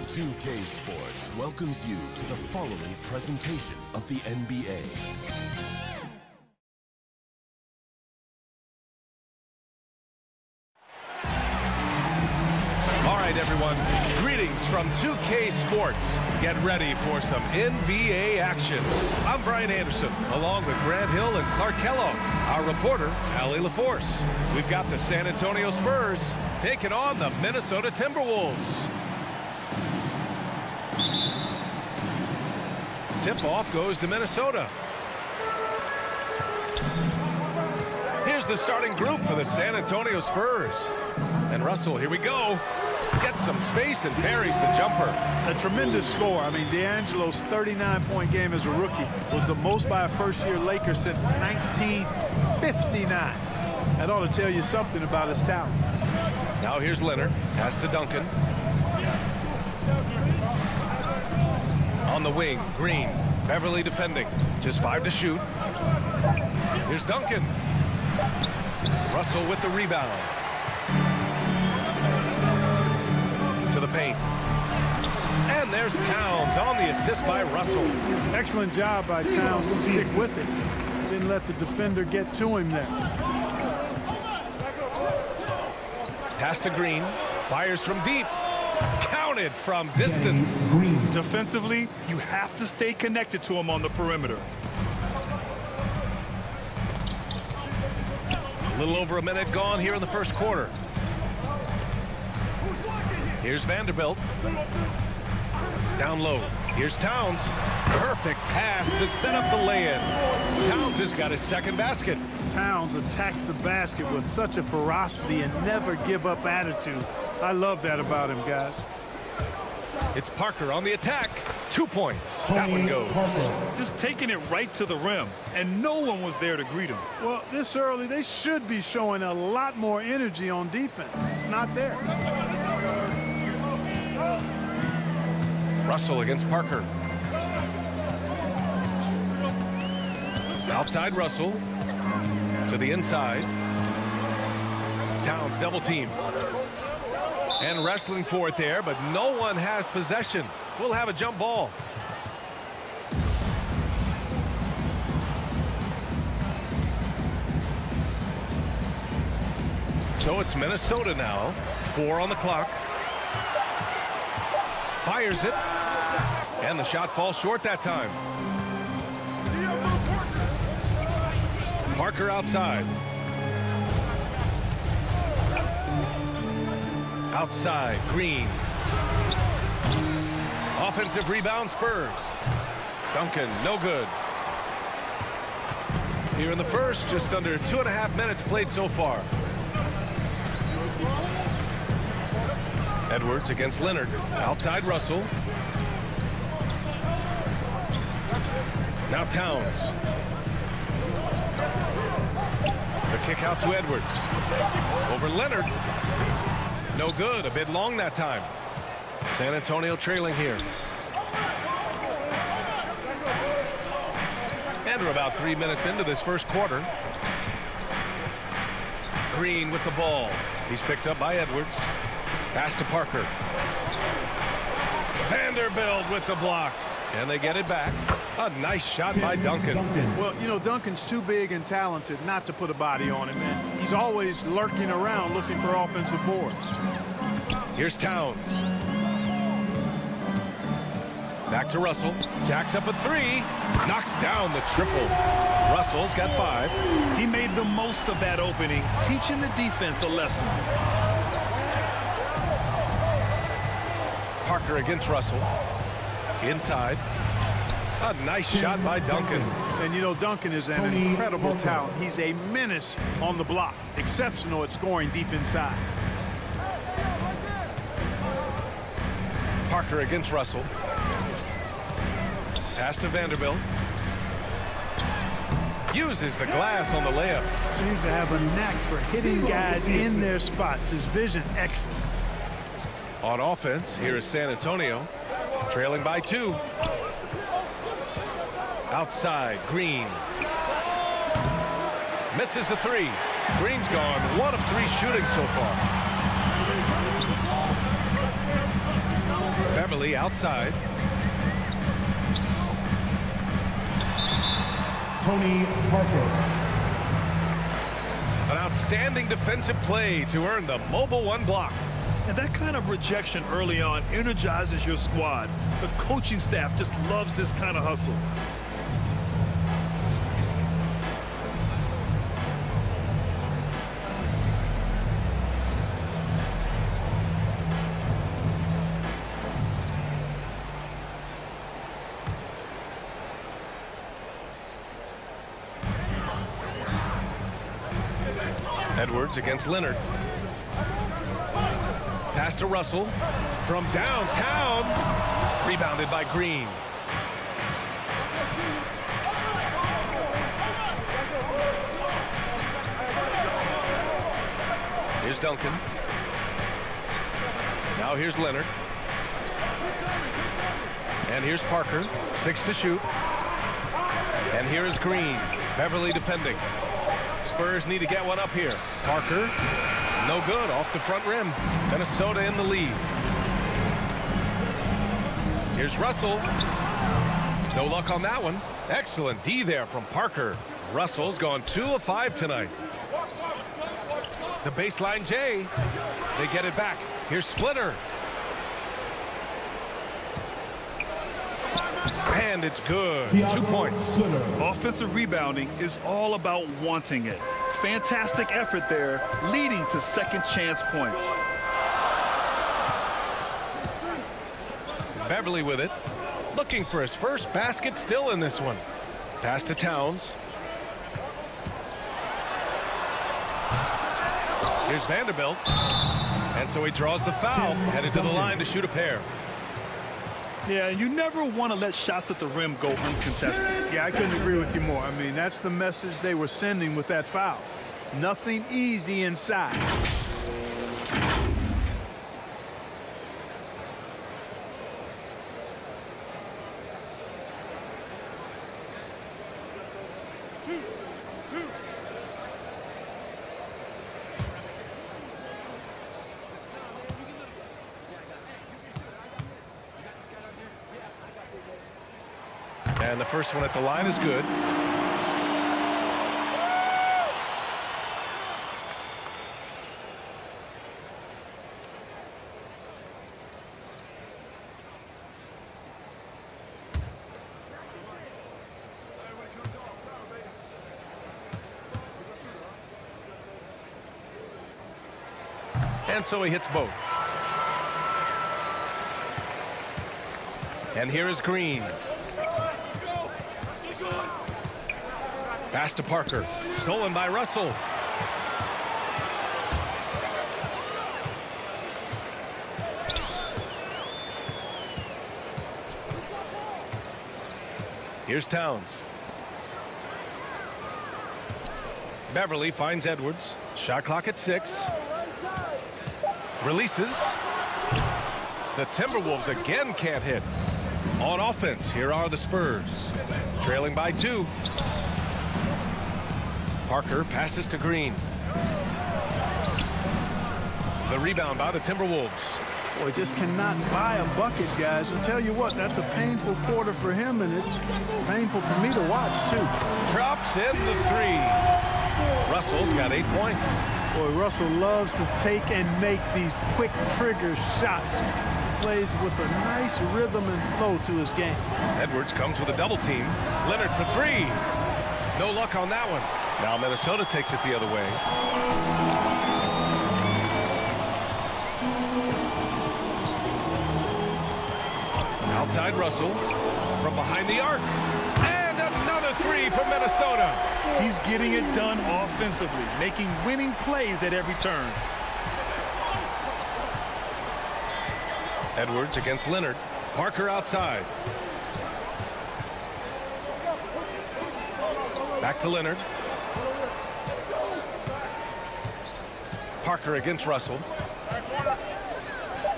2K Sports welcomes you to the following presentation of the NBA. All right, everyone. Greetings from 2K Sports. Get ready for some NBA action. I'm Brian Anderson, along with Grant Hill and Clark Kellogg. Our reporter, Allie LaForce. We've got the San Antonio Spurs taking on the Minnesota Timberwolves. Tip-off goes to Minnesota. Here's the starting group for the San Antonio Spurs. And Russell, here we go. Gets some space and parries the jumper. A tremendous score. I mean, D'Angelo's 39-point game as a rookie was the most by a first-year Laker since 1959. That ought to tell you something about his talent. Now here's Leonard. Pass to Duncan. On the wing, Green. Beverly defending. Just 5 to shoot. Here's Duncan. Russell with the rebound. To the paint. And there's Towns on the assist by Russell. Excellent job by Towns to stick with it. Didn't let the defender get to him there. Pass to Green. Fires from deep. Counted from distance. Defensively, you have to stay connected to him on the perimeter. A little over a minute gone here in the first quarter. Here's Vanderbilt. Down low. Here's Towns. Perfect pass to set up the lay-in. Towns has got his second basket. Towns attacks the basket with such a ferocity and never give up attitude. I love that about him, guys. It's Parker on the attack. 2 points. That one goes. Just taking it right to the rim, and no one was there to greet him. Well, this early, they should be showing a lot more energy on defense. It's not there. Russell against Parker. Outside Russell. To the inside. Towns double team. And wrestling for it there, but no one has possession. We'll have a jump ball. So it's Minnesota now. 4 on the clock. Fires it. And the shot falls short that time. Parker outside. Outside, Green. Offensive rebound, Spurs. Duncan, no good. Here in the first, just under 2.5 minutes played so far. Edwards against Leonard. Outside Russell. Now Towns. The kick out to Edwards. Over Leonard. No good. A bit long that time. San Antonio trailing here. And we're about 3 minutes into this first quarter. Green with the ball. He's picked up by Edwards. Pass to Parker. Vanderbilt with the block. And they get it back. A nice shot by Duncan. Well, you know, Duncan's too big and talented not to put a body on him, man. He's always lurking around looking for offensive boards. Here's Towns. Back to Russell. Jacks up a 3. Knocks down the triple. Russell's got 5. He made the most of that opening, teaching the defense a lesson. Parker against Russell. Inside. A nice shot by Duncan. And you know, Duncan is an incredible talent. He's a menace on the block. Exceptional at scoring deep inside. Parker against Russell. Pass to Vanderbilt. Uses the glass on the layup. Seems to have a knack for hitting guys in their spots. His vision excellent. On offense, here is San Antonio. Trailing by 2. Outside, Green. Misses the 3. Green's gone 1 of 3 shooting so far. Beverly outside. Tony Parker. An outstanding defensive play to earn the mobile 1 block. And that kind of rejection early on energizes your squad. The coaching staff just loves this kind of hustle. Edwards against Leonard. Pass to Russell from downtown. Rebounded by Green. Here's Duncan. Now here's Leonard. And here's Parker. 6 to shoot. And here is Green. Beverly defending. Spurs need to get one up here. Parker, no good, off the front rim. Minnesota in the lead. Here's Russell. No luck on that one. Excellent D there from Parker. Russell's gone 2 of 5 tonight. The baseline J. They get it back. Here's Splitter. And it's good. 2 points. Offensive rebounding is all about wanting it. Fantastic effort there, leading to second chance points. Beverly with it. Looking for his first basket still in this one. Pass to Towns. Here's Vanderbilt. And so he draws the foul. Headed to the line to shoot a pair. Yeah, you never want to let shots at the rim go uncontested. Yeah, I couldn't agree with you more. I mean, that's the message they were sending with that foul. Nothing easy inside. And the first one at the line is good. And so he hits both. And here is Green. Pass to Parker. Stolen by Russell. Here's Towns. Beverly finds Edwards. Shot clock at 6. Releases. The Timberwolves again can't hit. On offense, here are the Spurs. Trailing by 2. Parker passes to Green. The rebound by the Timberwolves. Boy, just cannot buy a bucket, guys. I'll tell you what, that's a painful quarter for him, and it's painful for me to watch, too. Drops in the 3. Russell's got 8 points. Boy, Russell loves to take and make these quick trigger shots. Plays with a nice rhythm and flow to his game. Edwards comes with a double team. Leonard for 3. No luck on that one. Now Minnesota takes it the other way. Outside Russell from behind the arc. And another 3 from Minnesota. He's getting it done offensively, making winning plays at every turn. Edwards against Leonard. Parker outside. Back to Leonard. Parker against Russell.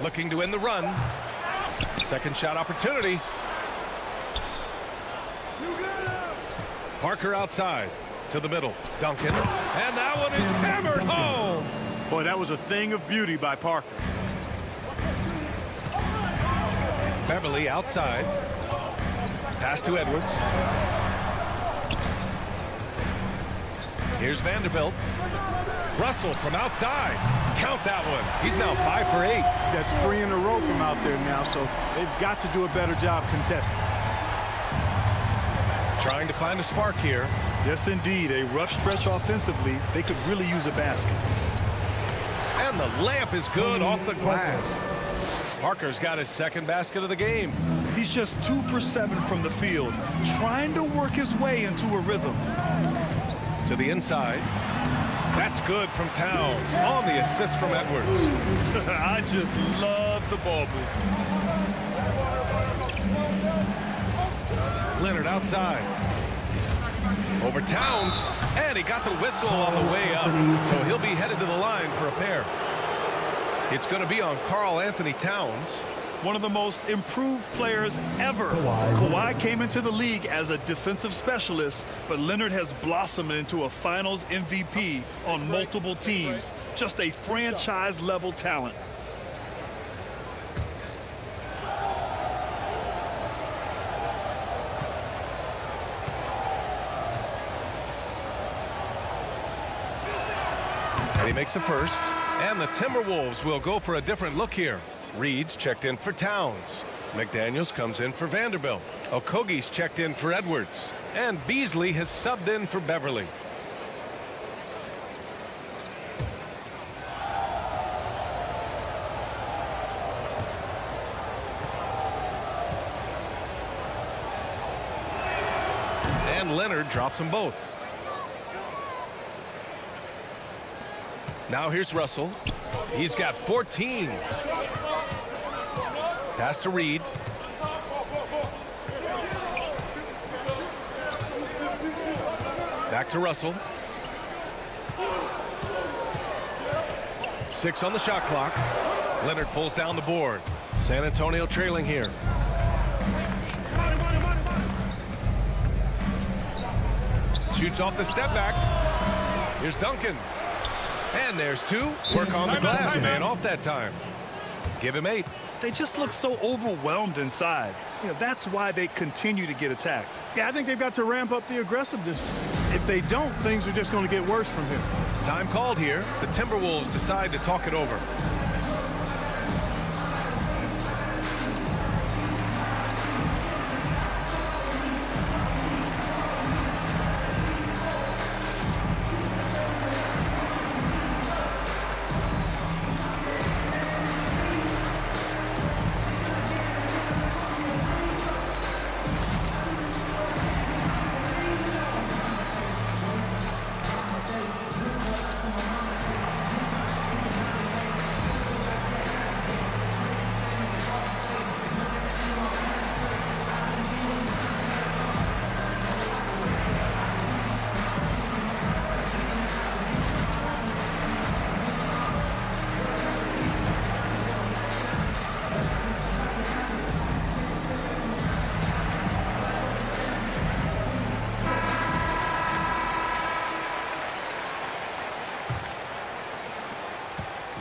Looking to end the run. Second shot opportunity. Parker outside to the middle. Duncan. And that one is hammered home. Boy, that was a thing of beauty by Parker. Beverly outside. Pass to Edwards. Here's Vanderbilt. Russell from outside. Count that one. He's now 5 for 8. That's 3 in a row from out there now, so they've got to do a better job contesting. Trying to find a spark here. Yes, indeed. A rough stretch offensively. They could really use a basket. And the layup is good off the glass. Parker's got his second basket of the game. He's just 2 for 7 from the field, trying to work his way into a rhythm. To the inside. That's good from Towns on the assist from Edwards. I just love the ball movement. Leonard outside. Over Towns, and he got the whistle on the way up, so he'll be headed to the line for a pair. It's going to be on Karl Anthony Towns. One of the most improved players ever. Kawhi came into the league as a defensive specialist, but Leonard has blossomed into a finals MVP on multiple teams. Just a franchise-level talent. And he makes a first. And the Timberwolves will go for a different look here. Reed's checked in for Towns. McDaniels comes in for Vanderbilt. Okogie's checked in for Edwards. And Beasley has subbed in for Beverly. And Leonard drops them both. Now here's Russell. He's got 14. Pass to Reed. Back to Russell. 6 on the shot clock. Leonard pulls down the board. San Antonio trailing here. Shoots off the step back. Here's Duncan. And there's 2. Work on the glass, man, off that time. Give him 8. They just look so overwhelmed inside. You know, that's why they continue to get attacked. Yeah, I think they've got to ramp up the aggressiveness. If they don't, things are just going to get worse from here. Time called here. The Timberwolves decide to talk it over.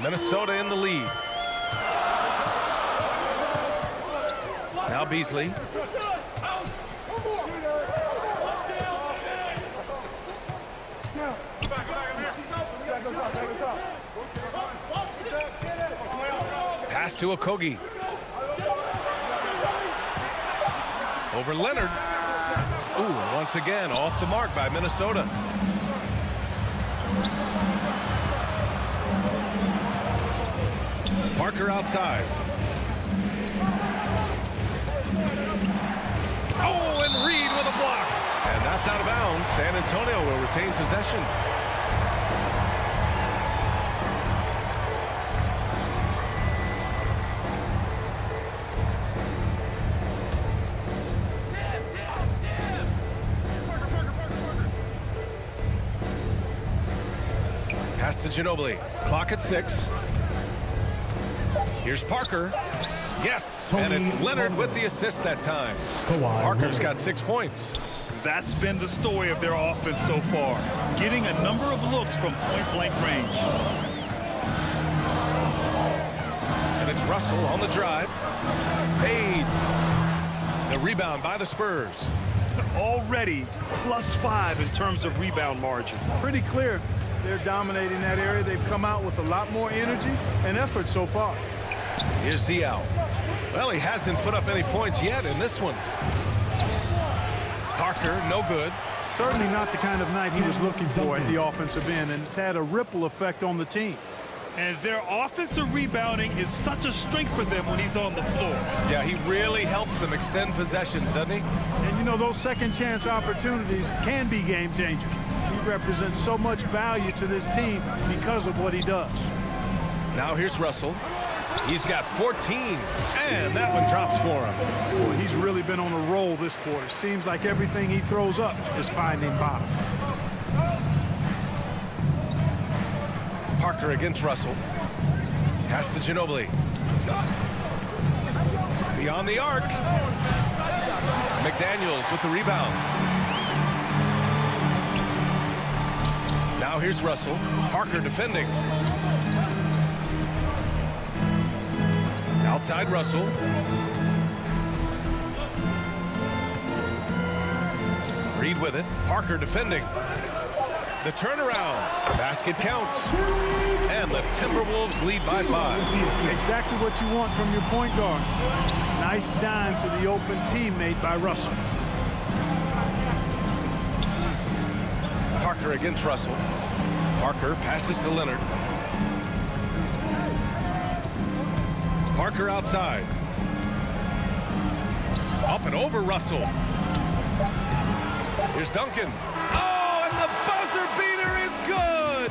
Minnesota in the lead. Now Beasley. Pass to Okogie. Over Leonard. Ooh, once again off the mark by Minnesota. Parker outside. Oh, and Reed with a block. And that's out of bounds. San Antonio will retain possession. Pass to Ginobili. Clock at 6. Here's Parker. Yes, and it's Leonard with the assist that time. Parker's got 6 points. That's been the story of their offense so far, getting a number of looks from point-blank range. And it's Russell on the drive. Fades. The rebound by the Spurs. Already +5 in terms of rebound margin. Pretty clear they're dominating that area. They've come out with a lot more energy and effort so far. Here's Diaw. Well, he hasn't put up any points yet in this one. Parker, no good. Certainly not the kind of night he was looking for at the offensive end, and it's had a ripple effect on the team. And their offensive rebounding is such a strength for them when he's on the floor. Yeah, he really helps them extend possessions, doesn't he? And, you know, those second chance opportunities can be game changers. He represents so much value to this team because of what he does. Now here's Russell. He's got 14, and that one drops for him. Boy, he's really been on a roll this quarter. Seems like everything he throws up is finding bottom. Parker against Russell. Pass to Ginobili. Beyond the arc. McDaniels with the rebound. Now here's Russell. Parker defending. Outside Russell. Reed with it. Parker defending. The turnaround. Basket counts. And the Timberwolves lead by 5. Exactly what you want from your point guard. Nice dime to the open teammate by Russell. Parker against Russell. Parker passes to Leonard. Parker outside. Up and over Russell. Here's Duncan. Oh, and the buzzer beater is good.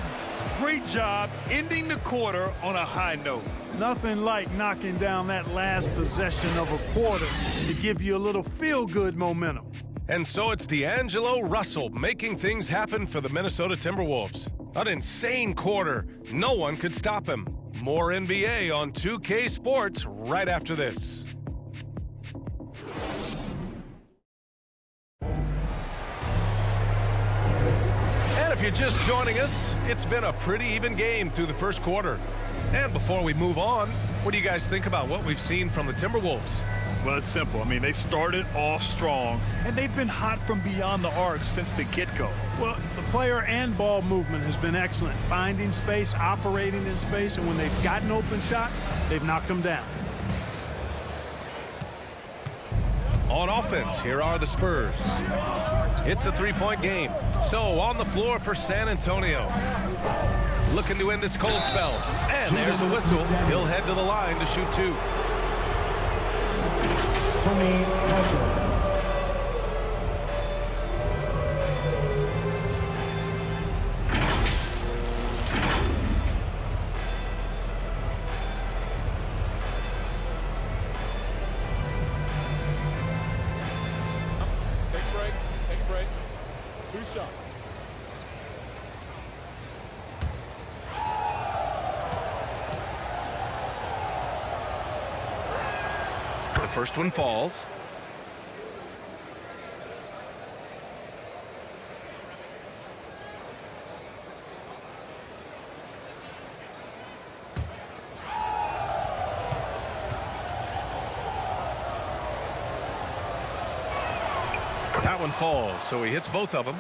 Great job ending the quarter on a high note. Nothing like knocking down that last possession of a quarter to give you a little feel-good momentum. And so it's D'Angelo Russell making things happen for the Minnesota Timberwolves. An insane quarter. No one could stop him. More NBA on 2K Sports right after this. And if you're just joining us, it's been a pretty even game through the first quarter. And before we move on, what do you guys think about what we've seen from the Timberwolves? Well, it's simple. I mean, they started off strong, and they've been hot from beyond the arc since the get-go. Well, the player and ball movement has been excellent. Finding space, operating in space, and when they've gotten open shots, they've knocked them down. On offense, here are the Spurs. It's a three-point game. So on the floor for San Antonio. Looking to end this cold spell. And there's a whistle. He'll head to the line to shoot 2. Tony Parker. Take a break. 2 shots. The first one falls. That one falls, so he hits both of them.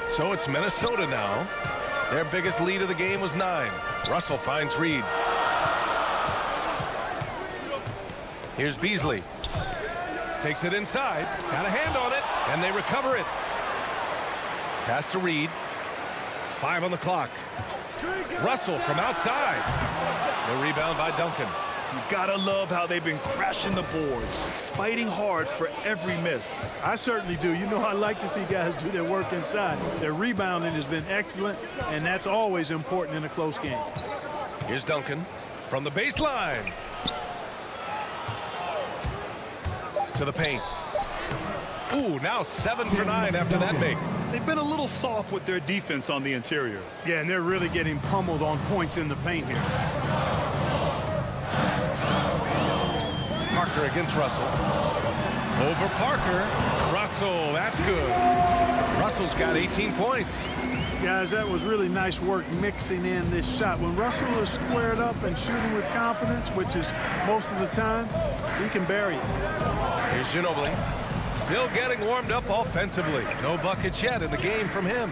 So it's Minnesota now. Their biggest lead of the game was 9. Russell finds Reed. Here's Beasley. Takes it inside. Got a hand on it, and they recover it. Pass to Reed. 5 on the clock. Russell from outside. The rebound by Duncan. You gotta love how they've been crashing the boards, fighting hard for every miss. I certainly do. You know, I like to see guys do their work inside. Their rebounding has been excellent, and that's always important in a close game. Here's Duncan from the baseline. To the paint. Ooh, now 7 for 9 after that make. They've been a little soft with their defense on the interior. Yeah, and they're really getting pummeled on points in the paint here. Parker against Russell. Over Parker. Russell, that's good. Russell's got 18 points. Guys, that was really nice work mixing in this shot. When Russell is squared up and shooting with confidence, which is most of the time, he can bury it. Here's Ginobili. Still getting warmed up offensively. No buckets yet in the game from him.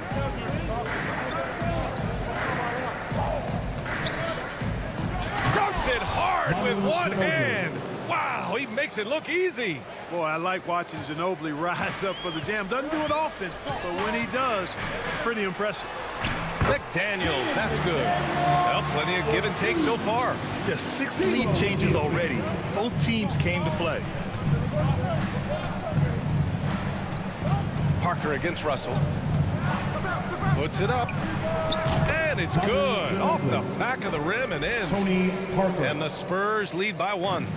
Dunks it hard with one hand. Wow, he makes it look easy. Boy, I like watching Ginobili rise up for the jam. Doesn't do it often, but when he does, it's pretty impressive. McDaniels, that's good. Well, plenty of give and take so far. Yeah, 6 lead changes already. Both teams came to play. Parker against Russell. Puts it up. And it's good. Off the back of the rim and in. Tony Parker. And the Spurs lead by 1.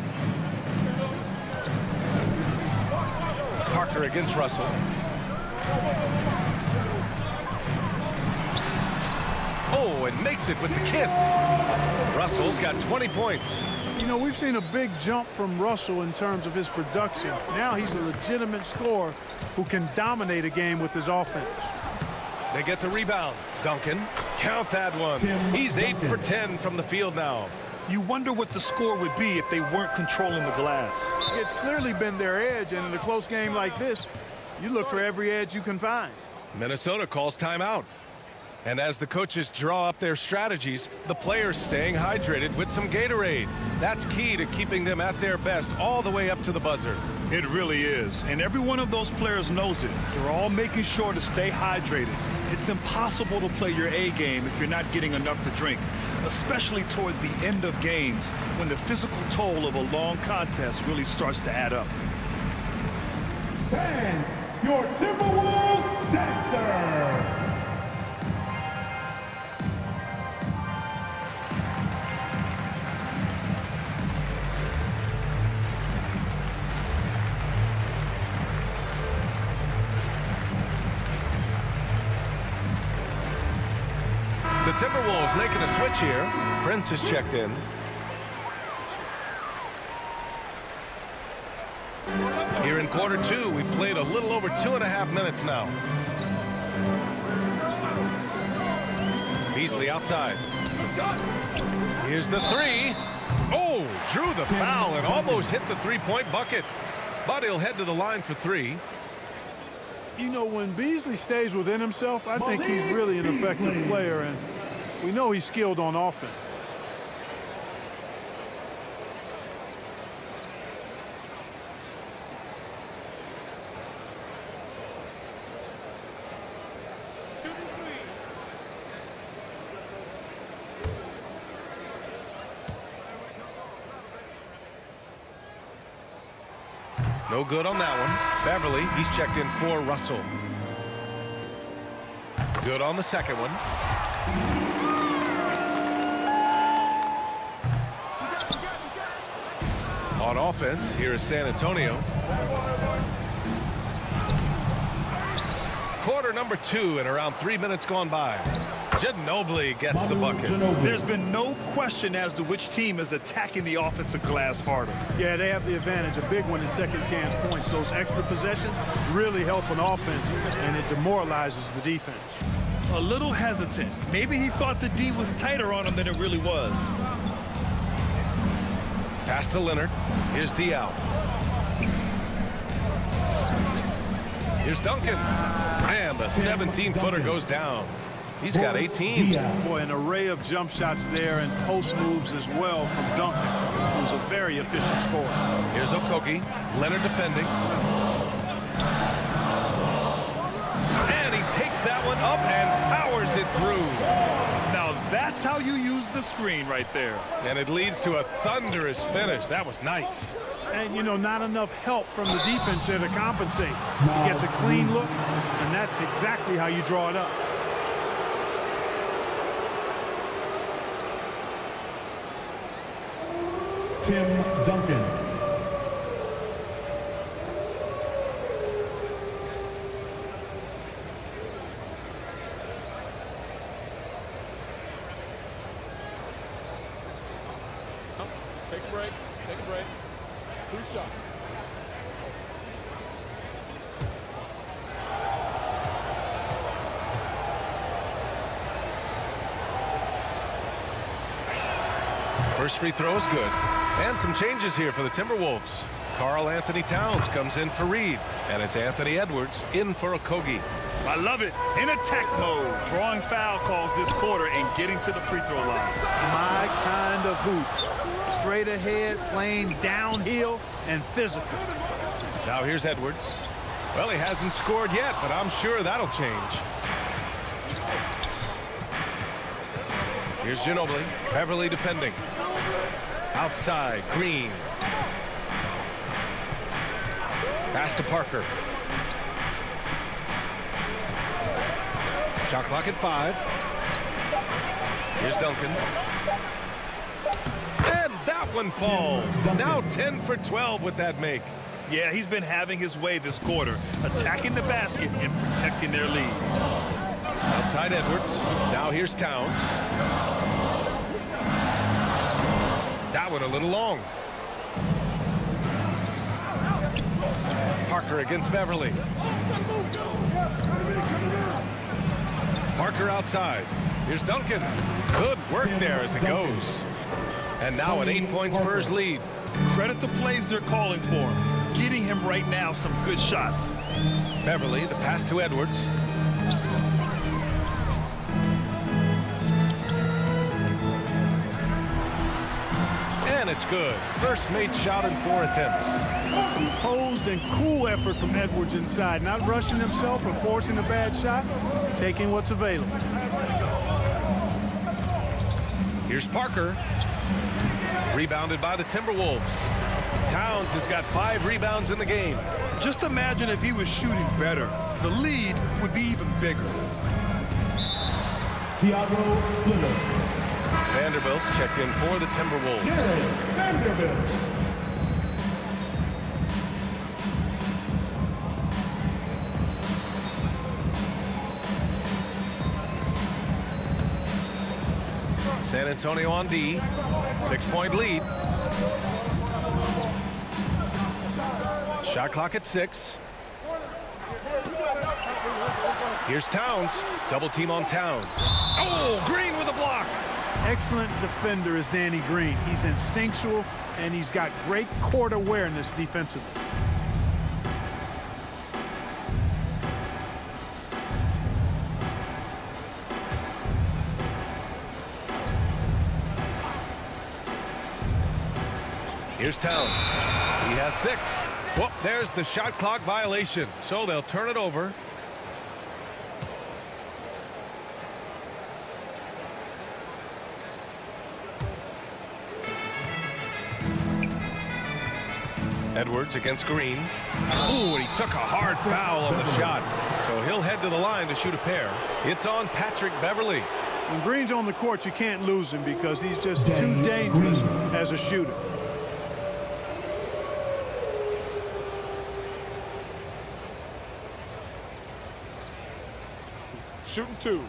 Parker against Russell. Oh, and makes it with the kiss. Russell's got 20 points. You know, we've seen a big jump from Russell in terms of his production. Now he's a legitimate scorer who can dominate a game with his offense. They get the rebound. Duncan, count that one. He's 8 for 10 from the field now. You wonder what the score would be if they weren't controlling the glass. It's clearly been their edge, and in a close game like this, you look for every edge you can find. Minnesota calls timeout. And as the coaches draw up their strategies, the players staying hydrated with some Gatorade. That's key to keeping them at their best all the way up to the buzzer. It really is. And every one of those players knows it. They're all making sure to stay hydrated. It's impossible to play your A game if you're not getting enough to drink, especially towards the end of games when the physical toll of a long contest really starts to add up. Stand your Timberwolves dancers. The Timberwolves making a switch here. Prince is checked in. Here in quarter 2, we played a little over 2.5 minutes now. Beasley outside. Here's the 3. Oh, drew the foul and almost hit the 3-point bucket. But he'll head to the line for 3. You know, when Beasley stays within himself, I think he's really an effective player, and we know he's skilled on offense. No good on that one. Beverly, he's checked in for Russell. Good on the second one. On offense, here is San Antonio. Quarter number 2 and around 3 minutes gone by. Ginobili gets the bucket. There's been no question as to which team is attacking the offensive glass harder. Yeah, they have the advantage. A big one in second chance points. Those extra possessions really help an offense, and it demoralizes the defense. A little hesitant. Maybe he thought the D was tighter on him than it really was. Pass to Leonard. Here's D out. Here's Duncan. And the 17-footer goes down. He's got 18. Boy, an array of jump shots there and post moves as well from Duncan, who's a very efficient scorer. Here's Okogie. Leonard defending. And he takes that one up and powers it through. Now that's how you use the screen right there. And it leads to a thunderous finish. That was nice. And, you know, not enough help from the defense there to compensate. He gets a clean look, and that's exactly how you draw it up. Tim Duncan. Take a break. Take a break. 2 shots. First free throw is good. And some changes here for the Timberwolves. Karl Anthony Towns comes in for Reed. And it's Anthony Edwards in for Okogie. I love it. In attack mode, drawing foul calls this quarter and getting to the free throw line. My kind of hoops. Straight ahead, playing downhill, and physical. Now here's Edwards. Well, he hasn't scored yet, but I'm sure that'll change. Here's Ginobili. Beverly defending. Outside, Green. Pass to Parker. Shot clock at 5. Here's Duncan. And that one falls. Now 10 for 12 with that make. Yeah, he's been having his way this quarter, attacking the basket and protecting their lead. Outside Edwards. Now here's Towns. That one a little long. Parker against Beverly. Parker outside. Here's Duncan. Good work there as it goes. And now an 8-point Spurs lead. Credit the plays they're calling for. Getting him right now some good shots. Beverly, the pass to Edwards. And it's good. First made shot in 4 attempts. Composed and cool effort from Edwards inside. Not rushing himself or forcing a bad shot. Taking what's available. Here's Parker. Rebounded by the Timberwolves. Towns has got 5 rebounds in the game. Just imagine if he was shooting better. The lead would be even bigger. Thiago Splitter. Vanderbilt's checked in for the Timberwolves. Vanderbilt. San Antonio on D. 6-point lead. Shot clock at 6. Here's Towns. Double team on Towns. Oh, Green with a block. Excellent defender is Danny Green. He's instinctual, and he's got great court awareness defensively. Here's Towns. He has 6. Well, there's the shot clock violation, so they'll turn it over. Edwards against Green. Ooh, and he took a hard foul on the shot, so he'll head to the line to shoot a pair. It's on Patrick Beverly. When Green's on the court, you can't lose him because he's just too dangerous as a shooter. Shooting 2.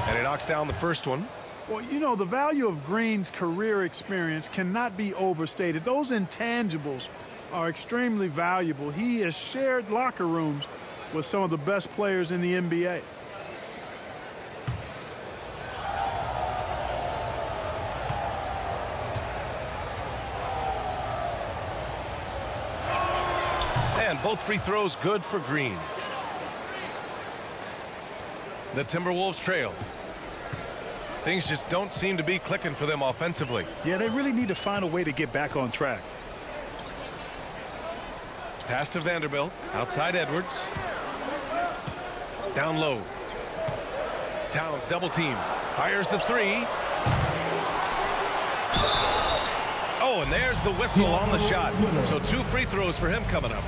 And he knocks down the first one. Well, you know, the value of Green's career experience cannot be overstated. Those intangibles are extremely valuable. He has shared locker rooms with some of the best players in the NBA. And both free throws good for Green. The Timberwolves trail. Things just don't seem to be clicking for them offensively. Yeah, they really need to find a way to get back on track. Pass to Vanderbilt. Outside Edwards. Down low. Towns double team. Fires the 3. Oh, and there's the whistle on the shot. So 2 free throws for him coming up.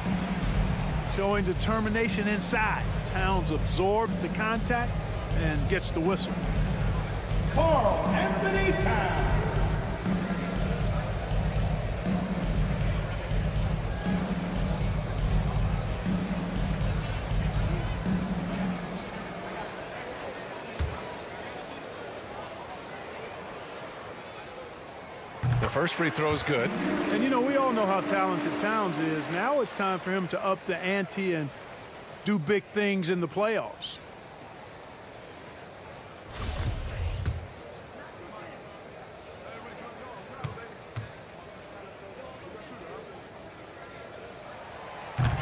Showing determination inside. Towns absorbs the contact and gets the whistle. Karl Anthony Towns. The First free throw is good. And, you know, we all know how talented Towns is. Now it's time for him to up the ante and do big things in the playoffs.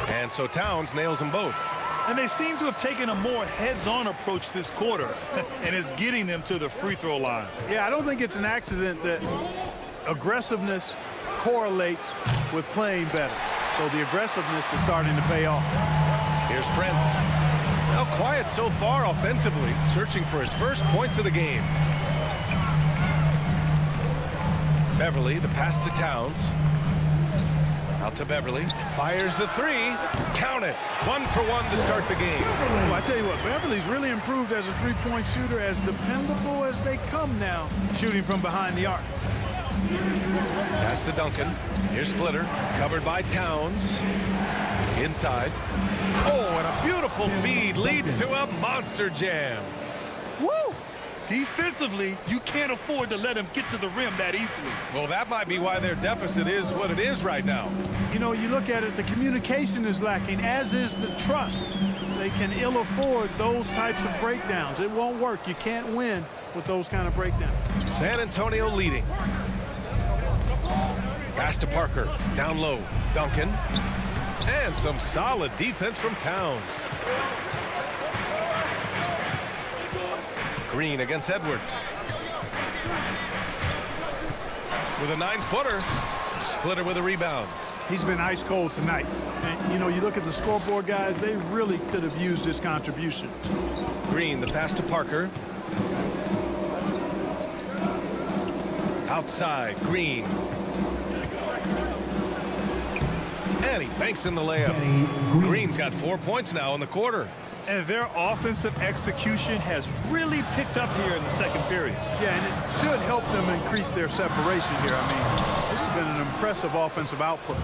And so Towns nails them both. And they seem to have taken a more heads-on approach this quarter, and it's getting them to the free throw line. Yeah, I don't think it's an accident that aggressiveness correlates with playing better. So the aggressiveness is starting to pay off. Here's Prince. Now quiet so far offensively, searching for his first points of the game. Beverly, the pass to Towns. Out to Beverly, fires the three, count it, 1 for 1 to start the game. Well, I tell you what, Beverly's really improved as a three-point shooter, as dependable as they come now, shooting from behind the arc. Pass to Duncan, here's Splitter, covered by Towns, inside. Oh, and a beautiful feed leads to a monster jam. Woo! Defensively, you can't afford to let him get to the rim that easily. Well, that might be why their deficit is what it is right now. You know, you look at it, the communication is lacking, as is the trust. They can ill afford those types of breakdowns. It won't work. You can't win with those kind of breakdowns. San Antonio leading. Pass to Parker, down low, Duncan. And some solid defense from Towns. Green against Edwards. With a 9-footer. Splitter with a rebound. He's been ice cold tonight. And, you know, you look at the scoreboard, guys, they really could have used his contribution. Green, the pass to Parker. Outside, Green. And he banks in the layup. Green's got 4 points now in the quarter. And their offensive execution has really picked up here in the second period. Yeah, and it should help them increase their separation here. I mean, this has been an impressive offensive output.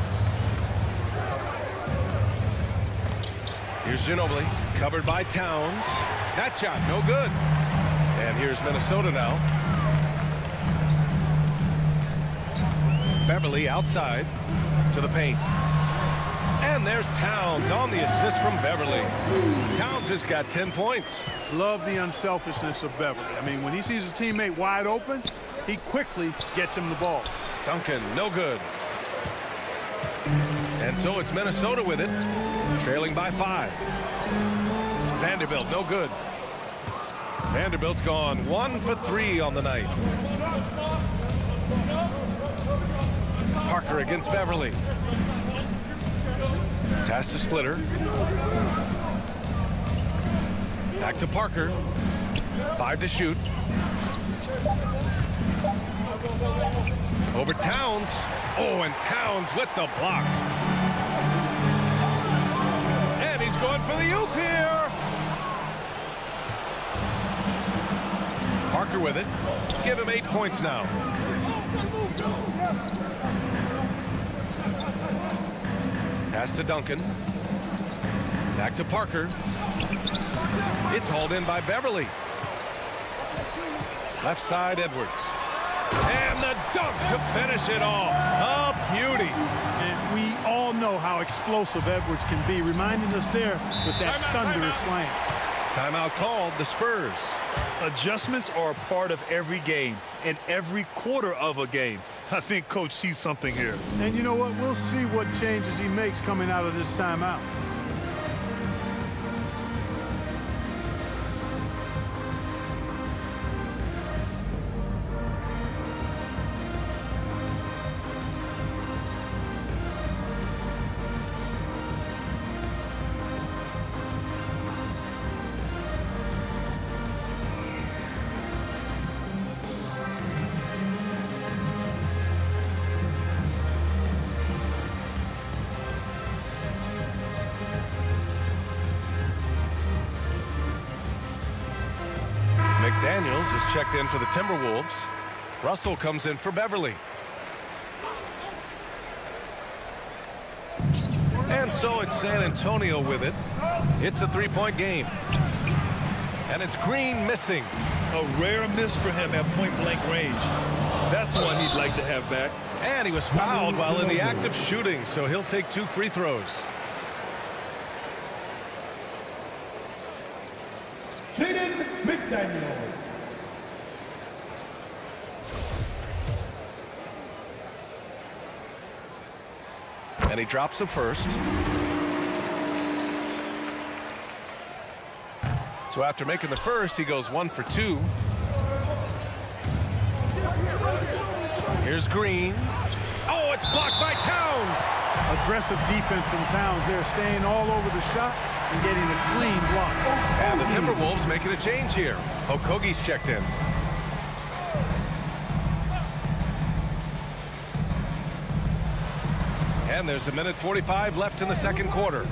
Here's Ginobili, covered by Towns. That shot, no good. And here's Minnesota now. Beverly outside to the paint. And there's Towns on the assist from Beverly. Towns has got 10 points. Love the unselfishness of Beverly. I mean, when he sees his teammate wide open, he quickly gets him the ball. Duncan, no good. And so it's Minnesota with it, trailing by 5. Vanderbilt, no good. Vanderbilt's gone 1 for 3 on the night. Parker against Beverly. Pass to Splitter. Back to Parker. 5 to shoot. Over Towns. Oh, and Towns with the block. And he's going for the oop here. Parker with it. Give him 8 points now. Pass to Duncan. Back to Parker. It's hauled in by Beverly. Left side, Edwards. And the dunk to finish it off. A beauty. And we all know how explosive Edwards can be, reminding us there with that thunderous slam. Timeout called, the Spurs. Adjustments are a part of every game and every quarter of a game. I think Coach sees something here. And you know what? We'll see what changes he makes coming out of this timeout. Daniels is checked in for the Timberwolves. Russell comes in for Beverly. And so it's San Antonio with it. It's a 3-point game. And it's Green missing. A rare miss for him at point-blank range. That's one he'd like to have back. And he was fouled while in the act of shooting, so he'll take 2 free throws. Jaden McDaniel. And he drops the first. So after making the first, he goes 1 for 2. Here's Green. Oh, it's blocked by Towns. Aggressive defense from Towns there, staying all over the shot and getting a clean block. And the Timberwolves making a change here. Okogie's checked in. And there's 1:45 left in the second quarter.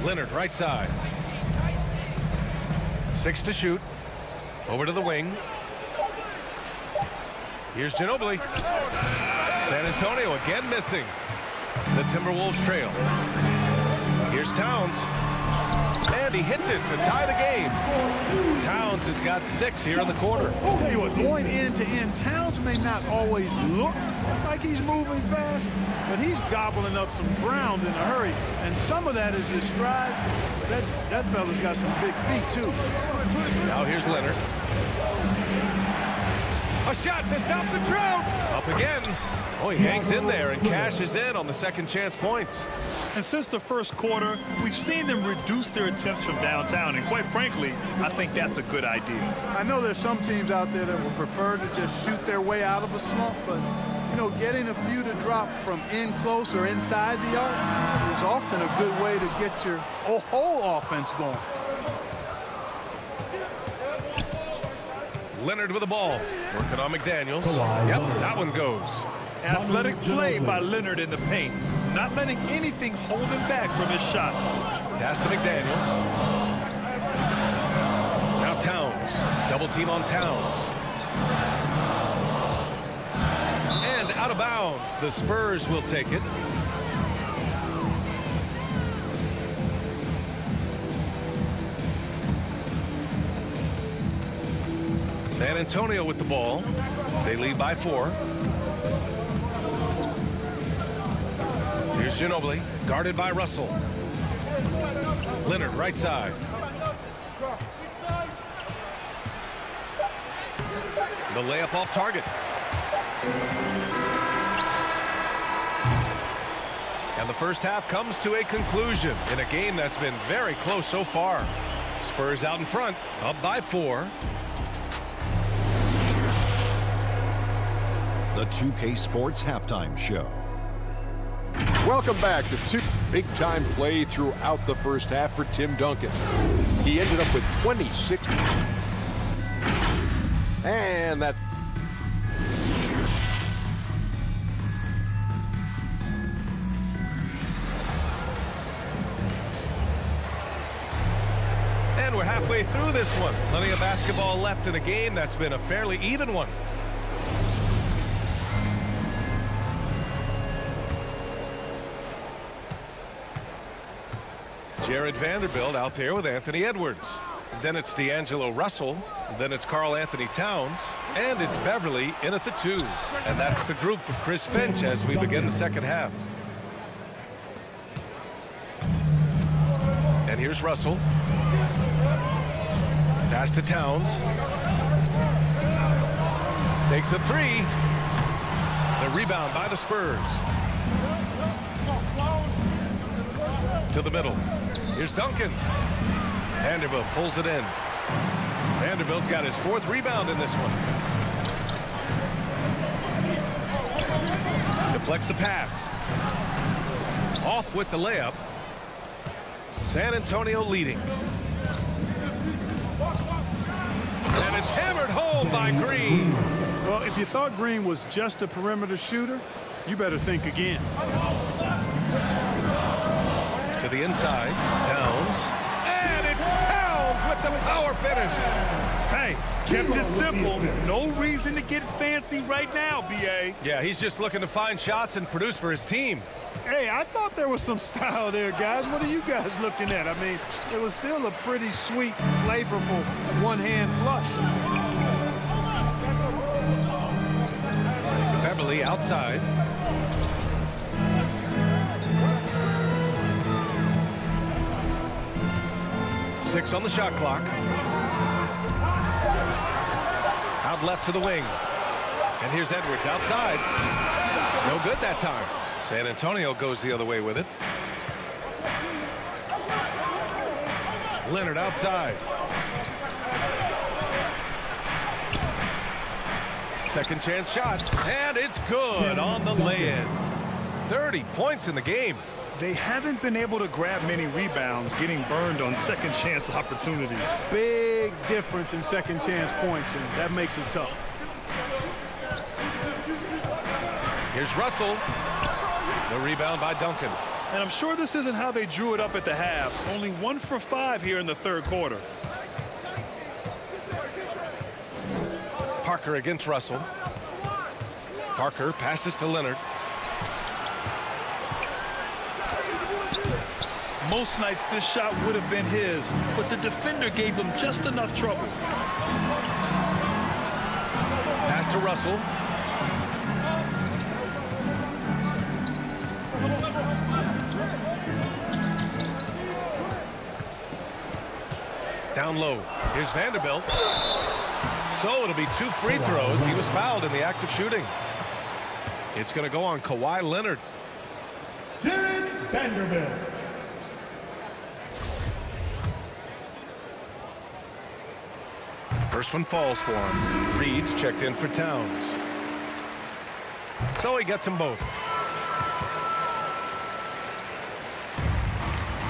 Leonard, right side. 6 to shoot. Over to the wing. Here's Ginobili. San Antonio again missing. The Timberwolves trail. Here's Towns. And he hits it to tie the game. Towns has got 6 here in the quarter. I'll tell you what, going end to end, Towns may not always look like he's moving fast, but he's gobbling up some ground in a hurry. And some of that is his stride. That fella's got some big feet, too. Now here's Leonard. A shot to stop the drought. Up again. Oh, he hangs in there and cashes in on the second chance points. And since the first quarter, we've seen them reduce their attempts from downtown. And quite frankly, I think that's a good idea. I know there's some teams out there that would prefer to just shoot their way out of a slump, but, you know, getting a few to drop from in close or inside the arc is often a good way to get your whole offense going. Leonard with the ball. Working on McDaniels. Yep, that one goes. Athletic play by Leonard in the paint. Not letting anything hold him back from his shot. Pass to McDaniels. Now Towns. Double team on Towns. And out of bounds. The Spurs will take it. San Antonio with the ball. They lead by 4. Here's Ginobili, guarded by Russell. Leonard, right side. The layup off target. And the first half comes to a conclusion in a game that's been very close so far. Spurs out in front, up by 4. The 2K Sports Halftime Show. Welcome back to 2 big-time play throughout the first half for Tim Duncan. He ended up with 26. And that... And we're halfway through this one. Plenty of basketball left in a game that's been a fairly even one. Jared Vanderbilt out there with Anthony Edwards. Then it's D'Angelo Russell. Then it's Karl Anthony Towns. And it's Beverly in at the 2. And that's the group for Chris Finch as we begin the second half. And here's Russell. Pass to Towns. Takes a 3. The rebound by the Spurs. To the middle. Here's Duncan. Vanderbilt pulls it in. Vanderbilt's got his 4th rebound in this one. Deflects the pass. Off with the layup. San Antonio leading. And it's hammered home by Green. Well, if you thought Green was just a perimeter shooter, you better think again. To the inside, Towns. And it's Towns with the power finish. Hey, kept it simple. No reason to get fancy right now, B.A. Yeah, he's just looking to find shots and produce for his team. Hey, I thought there was some style there, guys. What are you guys looking at? I mean, it was still a pretty sweet, flavorful one-hand flush. Beverly outside. Six on the shot clock. Out left to the wing. And here's Edwards outside. No good that time. San Antonio goes the other way with it. Leonard outside. Second chance shot, and it's good on the lay-in. 30 points in the game. They haven't been able to grab many rebounds, getting burned on second chance opportunities. Big difference in second chance points, and that makes it tough. Here's Russell. The rebound by Duncan. And I'm sure this isn't how they drew it up at the half. Only 1 for 5 here in the third quarter. Parker against Russell. Parker passes to Leonard. Most nights this shot would have been his, but the defender gave him just enough trouble. Pass to Russell. Down low. Here's Vanderbilt. So it'll be 2 free throws. He was fouled in the act of shooting. It's going to go on Kawhi Leonard. Jared Vanderbilt. First one falls for him. Reed's checked in for Towns. So he gets them both.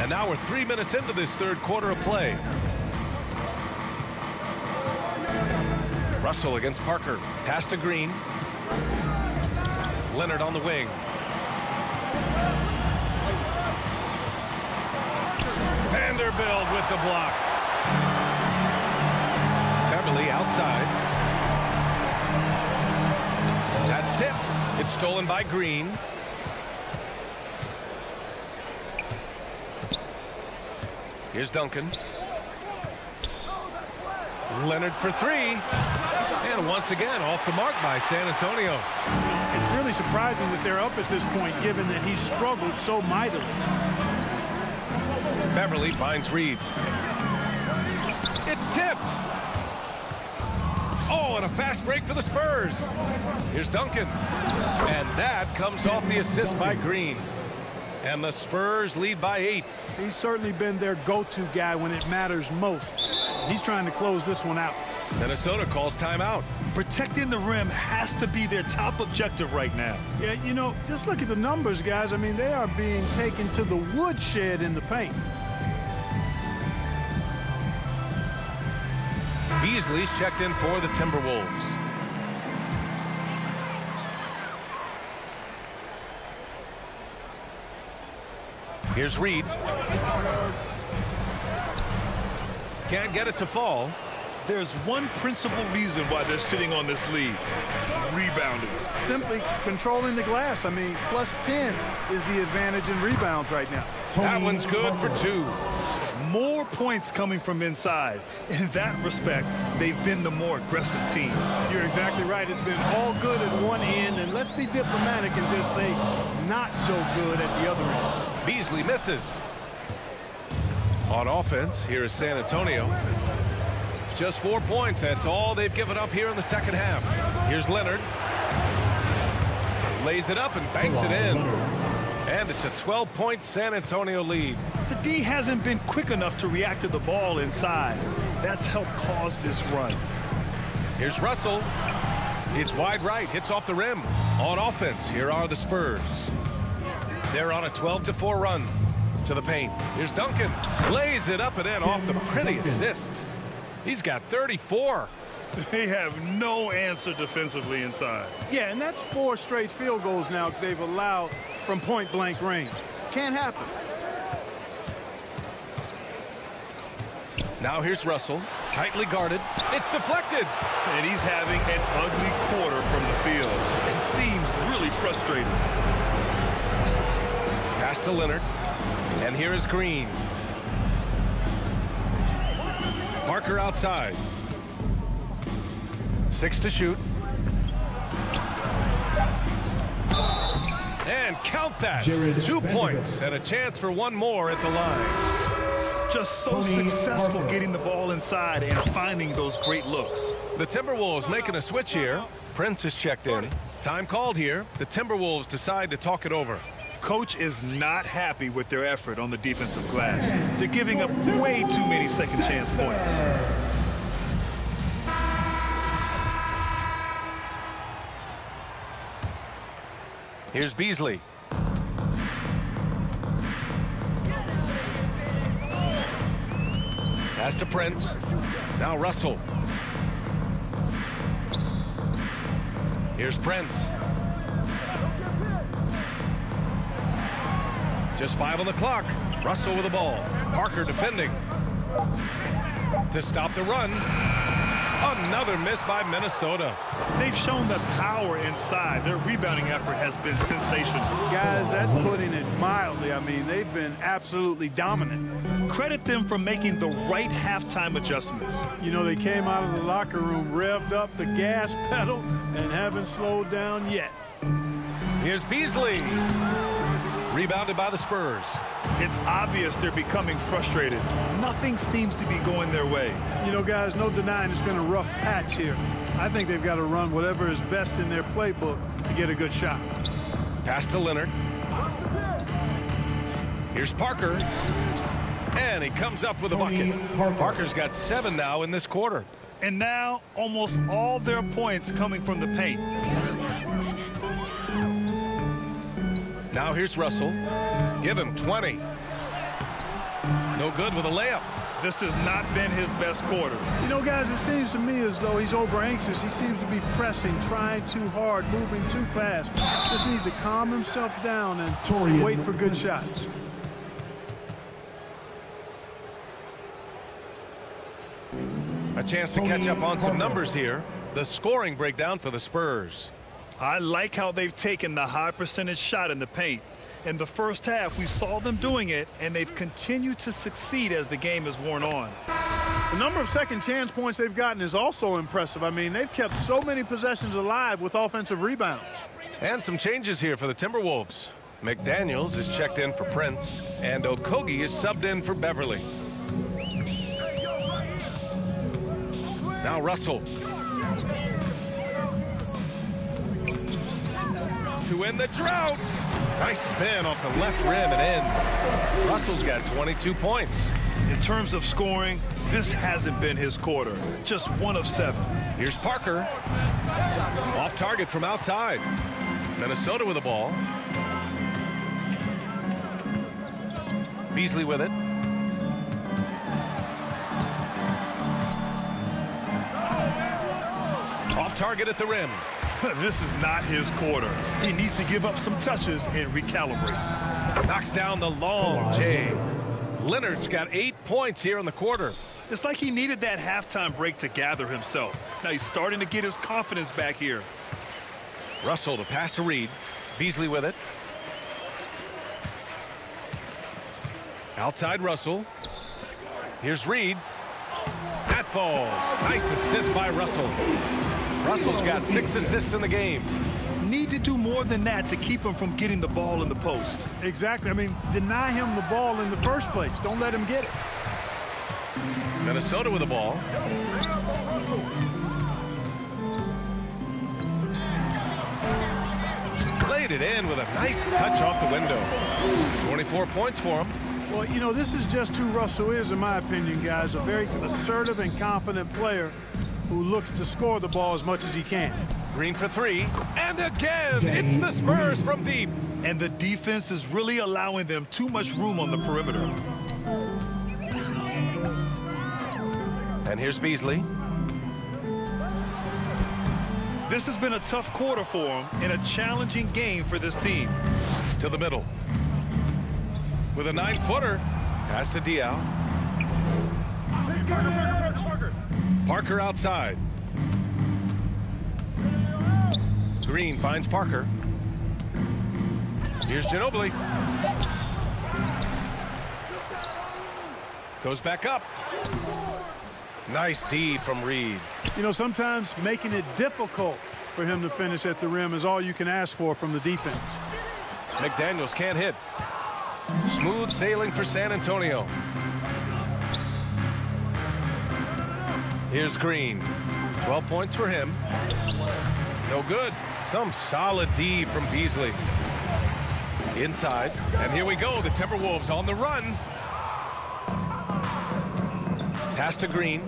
And now we're 3 minutes into this third quarter of play. Russell against Parker. Pass to Green. Leonard on the wing. Vanderbilt with the block. Beverly outside. That's tipped. It's stolen by Green. Here's Duncan. Leonard for 3. And once again, off the mark by San Antonio. It's really surprising that they're up at this point, given that he struggled so mightily. Beverly finds Reed. It's tipped. Oh, and a fast break for the Spurs. Here's Duncan. And that comes off the assist by Green. And the Spurs lead by 8. He's certainly been their go-to guy when it matters most. He's trying to close this one out. Minnesota calls timeout. Protecting the rim has to be their top objective right now. Yeah, you know, just look at the numbers, guys. I mean, they are being taken to the woodshed in the paint. Beasley's checked in for the Timberwolves. Here's Reed. Can't get it to fall. There's one principal reason why they're sitting on this lead. Rebounding. Simply controlling the glass. I mean, plus 10 is the advantage in rebounds right now. That one's good for 2. More points coming from inside. In that respect, they've been the more aggressive team. You're exactly right. It's been all good at one end, and let's be diplomatic and just say not so good at the other end. Beasley misses. On offense, here is San Antonio. Just 4 points. That's all they've given up here in the second half. Here's Leonard. Lays it up and banks it in. And it's a 12-point San Antonio lead. The D hasn't been quick enough to react to the ball inside. That's helped cause this run. Here's Russell. It's wide right. Hits off the rim. On offense, here are the Spurs. They're on a 12-4 run to the paint. Here's Duncan. Lays it up and in off the pretty assist. He's got 34. They have no answer defensively inside. Yeah, and that's 4 straight field goals now they've allowed from point-blank range. Can't happen. Now here's Russell. Tightly guarded. It's deflected. And he's having an ugly quarter from the field. It seems really frustrating. Pass to Leonard. And here is Green. Parker outside. 6 to shoot. And count that. 2 points and a chance for one more at the line. Just so successful getting the ball inside and finding those great looks. The Timberwolves making a switch here. Prince is checked in. Time called here. The Timberwolves decide to talk it over. Coach is not happy with their effort on the defensive glass. They're giving up way too many second chance points. Here's Beasley. Pass to Prince. Now Russell. Here's Prince. Just 5 on the clock. Russell with the ball. Parker defending. To stop the run. Another miss by Minnesota. They've shown the power inside. Their rebounding effort has been sensational. Guys, that's putting it mildly. I mean, they've been absolutely dominant. Credit them for making the right halftime adjustments. You know, they came out of the locker room, revved up the gas pedal, and haven't slowed down yet. Here's Beasley. Rebounded by the Spurs. It's obvious they're becoming frustrated. Nothing seems to be going their way. You know, guys, no denying it's been a rough patch here. I think they've got to run whatever is best in their playbook to get a good shot. Pass to Leonard. Here's Parker. And he comes up with a bucket. Parker's got 7 now in this quarter. And now almost all their points coming from the paint. Now here's Russell. Give him 20. No good with a layup. This has not been his best quarter. You know, guys, it seems to me as though he's over anxious. He seems to be pressing, trying too hard, moving too fast. Just needs to calm himself down and wait for good shots. A chance to catch up on some numbers here. The scoring breakdown for the Spurs. I like how they've taken the high percentage shot in the paint. In the first half, we saw them doing it, and they've continued to succeed as the game has worn on. The number of second chance points they've gotten is also impressive. I mean, they've kept so many possessions alive with offensive rebounds. And some changes here for the Timberwolves. McDaniels is checked in for Prince, and Okogie is subbed in for Beverly. Now Russell. To end the drought. Nice spin off the left rim and in. Russell's got 22 points. In terms of scoring, this hasn't been his quarter. Just 1 of 7. Here's Parker. Off target from outside. Minnesota with the ball. Beasley with it. Off target at the rim. This is not his quarter. He needs to give up some touches and recalibrate. Knocks down the long J. Leonard's got 8 points here in the quarter. It's like he needed that halftime break to gather himself. Now he's starting to get his confidence back here. Russell to pass to Reed. Beasley with it. Outside Russell. Here's Reed. That falls. Nice assist by Russell. Russell's got 6 assists in the game. Need to do more than that to keep him from getting the ball in the post. Exactly. I mean, deny him the ball in the first place. Don't let him get it. Minnesota with the ball. Laid it in with a nice touch off the window. 24 points for him. Well, you know, this is just who Russell is, in my opinion, guys. A very assertive and confident player who looks to score the ball as much as he can. Green for 3. And again, it's the Spurs from deep. And the defense is really allowing them too much room on the perimeter. And here's Beasley. This has been a tough quarter for him and a challenging game for this team. To the middle. With a 9-footer. Pass to Diaw. Parker outside. Green finds Parker. Here's Ginobili. Goes back up. Nice D from Reed. You know, sometimes making it difficult for him to finish at the rim is all you can ask for from the defense. McDaniels can't hit. Smooth sailing for San Antonio. Here's Green. 12 points for him. No good. Some solid D from Beasley. Inside. And here we go. The Timberwolves on the run. Pass to Green.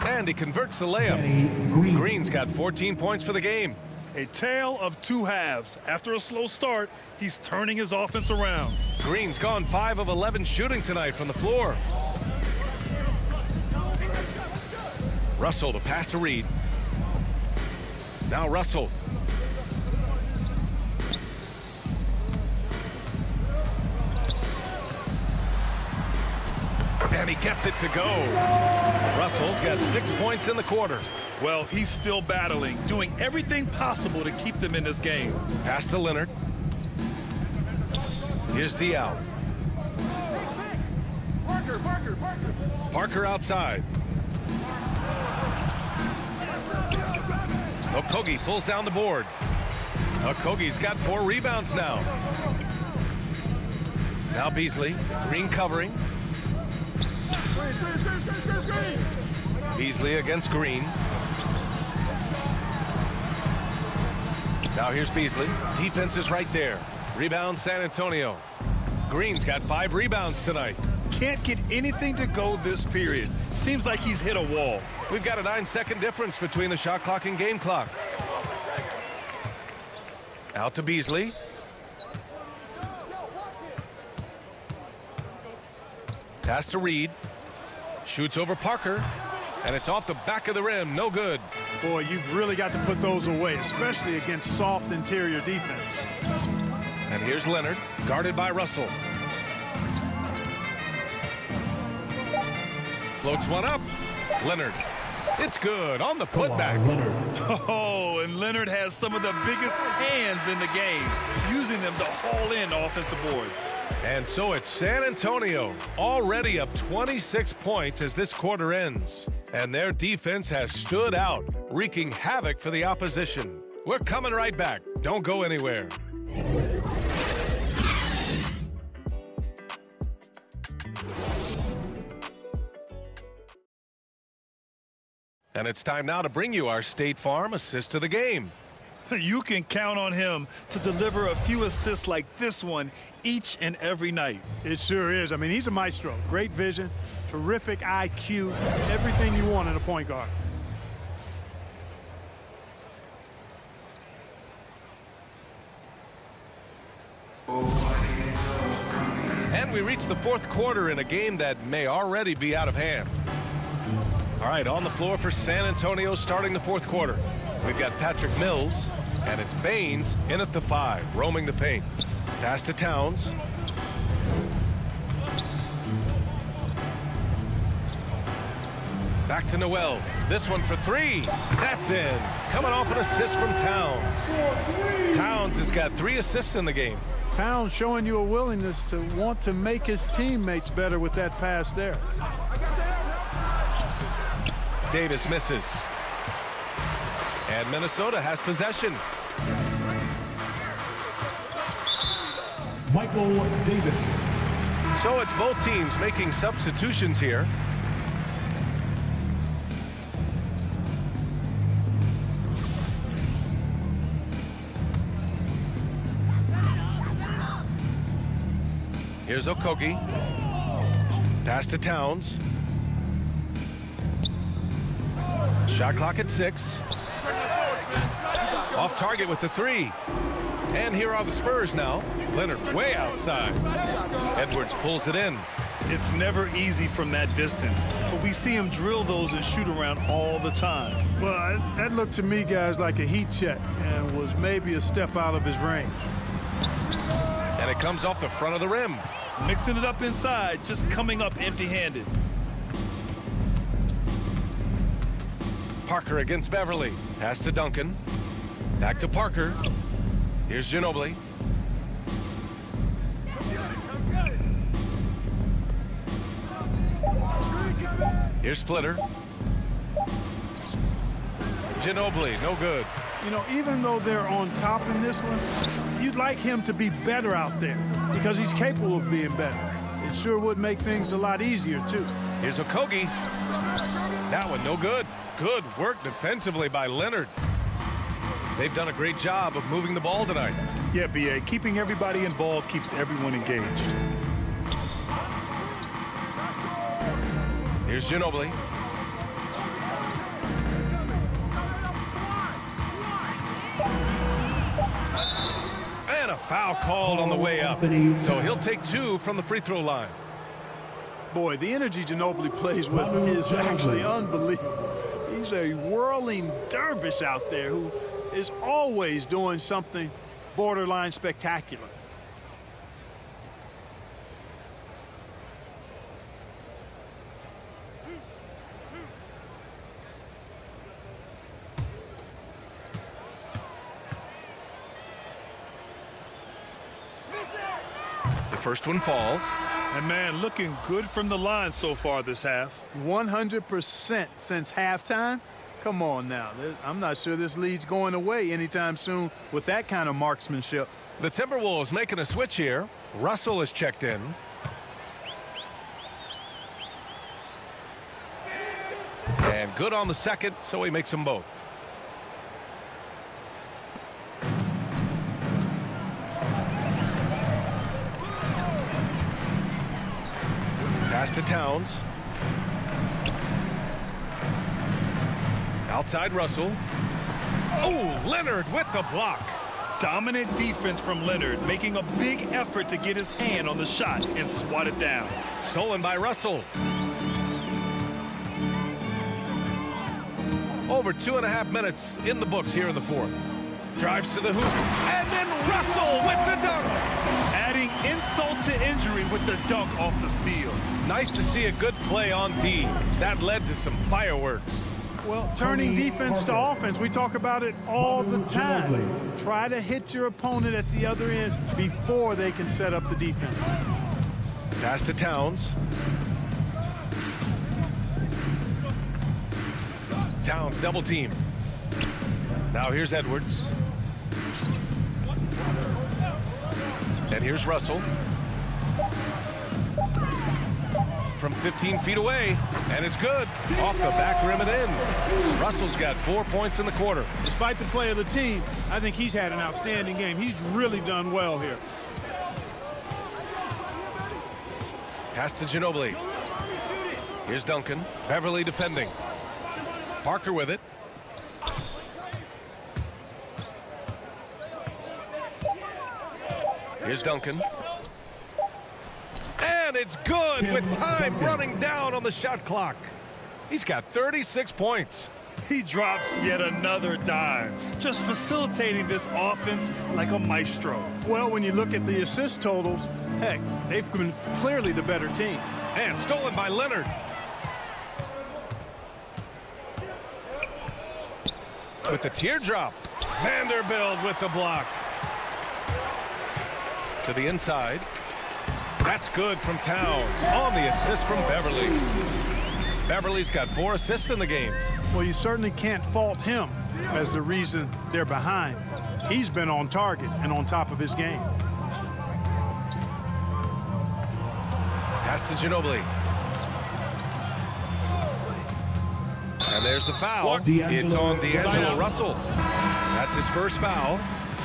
And he converts the layup. Green's got 14 points for the game. A tale of two halves. After a slow start, he's turning his offense around. Green's gone 5 of 11 shooting tonight from the floor. Russell to pass to Reed. Now Russell. And he gets it to go. Russell's got 6 points in the quarter. Well, he's still battling, doing everything possible to keep them in this game. Pass to Leonard. Here's Diaw. Parker outside. Okogie pulls down the board. Okogie's got 4 rebounds now. Now Beasley. Green covering. Beasley against Green. Now here's Beasley. Defense is right there. Rebound San Antonio. Green's got 5 rebounds tonight. Can't get anything to go this period. Seems like he's hit a wall. We've got a 9-second difference between the shot clock and game clock. Out to Beasley. Pass to Reed. Shoots over Parker. And it's off the back of the rim. No good. Boy, you've really got to put those away, especially against soft interior defense. And here's Leonard, guarded by Russell. Floats one up. Leonard. It's good on the putback. Oh, and Leonard has some of the biggest hands in the game, using them to haul in offensive boards. And so it's San Antonio, already up 26 points as this quarter ends. And their defense has stood out, wreaking havoc for the opposition. We're coming right back. Don't go anywhere. And it's time now to bring you our State Farm assist of the game. You can count on him to deliver a few assists like this one each and every night. It sure is. I mean, he's a maestro. Great vision, terrific IQ, everything you want in a point guard. And we reach the 4th quarter in a game that may already be out of hand. All right, on the floor for San Antonio starting the 4th quarter. We've got Patrick Mills, and it's Baines in at the 5, roaming the paint. Pass to Towns. Back to Noel. This one for 3. That's in. Coming off an assist from Towns. Towns has got 3 assists in the game. Towns showing you a willingness to want to make his teammates better with that pass there. Davis misses. And Minnesota has possession. Michael Davis. So it's both teams making substitutions here. Here's Okogie. Pass to Towns. Shot clock at 6. Off target with the 3. And here are the Spurs now. Leonard way outside. Edwards pulls it in. It's never easy from that distance, but we see him drill those and shoot around all the time. Well, that looked to me, guys, like a heat check and was maybe a step out of his range. And it comes off the front of the rim. Mixing it up inside, just coming up empty-handed. Parker against Beverly. Pass to Duncan. Back to Parker. Here's Ginobili. Here's Splitter. Ginobili, no good. You know, even though they're on top in this one, you'd like him to be better out there because he's capable of being better. It sure would make things a lot easier, too. Here's Okogie. That one no good. Good work defensively by Leonard. They've done a great job of moving the ball tonight. Yeah, B.A. Keeping everybody involved keeps everyone engaged. Here's Ginobili. And a foul called on the way up. So he'll take 2 from the free throw line. Boy, the energy Ginobili plays with is actually unbelievable. He's a whirling dervish out there who is always doing something borderline spectacular. The first one falls. And, man, looking good from the line so far this half. 100% since halftime. Come on now. I'm not sure this lead's going away anytime soon with that kind of marksmanship. The Timberwolves making a switch here. Russell is checked in. And good on the second, so he makes them both. Pass to Towns. Outside Russell. Oh, Leonard with the block. Dominant defense from Leonard, making a big effort to get his hand on the shot and swat it down. Stolen by Russell. Over 2.5 minutes in the books here in the fourth. Drives to the hoop. And then Russell with the dunk. Adding insult to injury with the dunk off the steal. Nice to see a good play on D. That led to some fireworks. Well, turning defense to offense, we talk about it all the time. Try to hit your opponent at the other end before they can set up the defense. Pass to Towns. Towns double team. Now here's Edwards. And here's Russell. From 15 feet away, and it's good. Off the back rim and in. Russell's got 4 points in the quarter. Despite the play of the team, I think he's had an outstanding game. He's really done well here. Pass to Ginobili. Here's Duncan. Beverly defending. Parker with it. Here's Duncan. And it's good with time running down on the shot clock. He's got 36 points. He drops yet another dime, just facilitating this offense like a maestro. Well, when you look at the assist totals, heck, they've been clearly the better team. And stolen by Leonard. With the teardrop. Vanderbilt with the block. To the inside. That's good from Towns on the assist from Beverly. Beverly's got 4 assists in the game. Well, you certainly can't fault him as the reason they're behind. He's been on target and on top of his game. Pass to Ginobili. And there's the foul. It's on D'Angelo Russell. That's his first foul.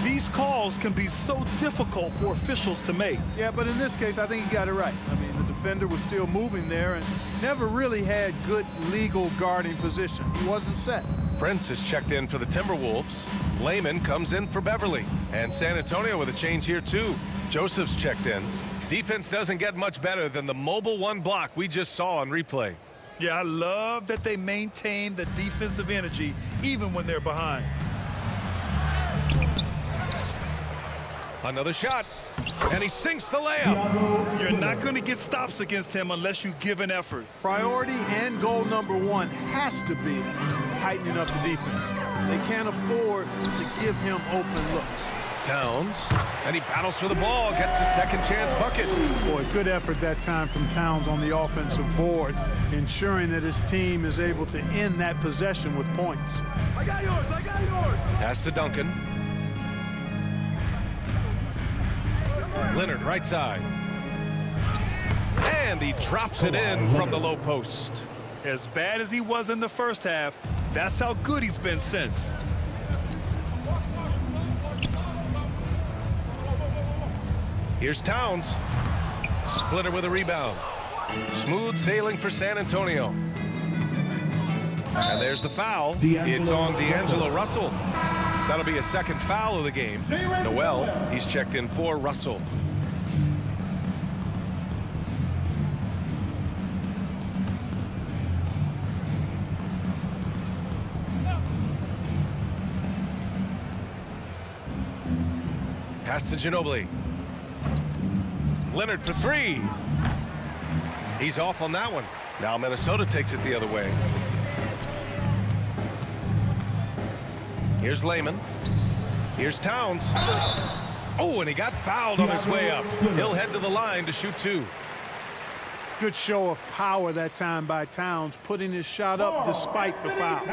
These calls can be so difficult for officials to make. Yeah, but in this case, I think he got it right. I mean, the defender was still moving there and never really had good legal guarding position. He wasn't set. Prince is checked in for the Timberwolves. Layman comes in for Beverly. And San Antonio with a change here, too. Joseph's checked in. Defense doesn't get much better than the mobile one block we just saw on replay. Yeah, I love that they maintain the defensive energy even when they're behind. Another shot, and he sinks the layup. You're not going to get stops against him unless you give an effort. Priority and goal number one has to be tightening up the defense. They can't afford to give him open looks. Towns, and he battles for the ball, gets his second chance bucket. Boy, good effort that time from Towns on the offensive board, ensuring that his team is able to end that possession with points. I got yours, I got yours. Pass to Duncan. Leonard right side. And he drops it in from the low post. As bad as he was in the first half, that's how good he's been since. Here's Towns. Splitter with a rebound. Smooth sailing for San Antonio. And there's the foul. It's on D'Angelo Russell. That'll be a second foul of the game. Noel, he's checked in for Russell. Pass to Ginobili. Leonard for three. He's off on that one. Now Minnesota takes it the other way. Here's Layman. Here's Towns. Oh, and he got fouled on his way up. He'll head to the line to shoot two. Good show of power that time by Towns, putting his shot up despite the foul.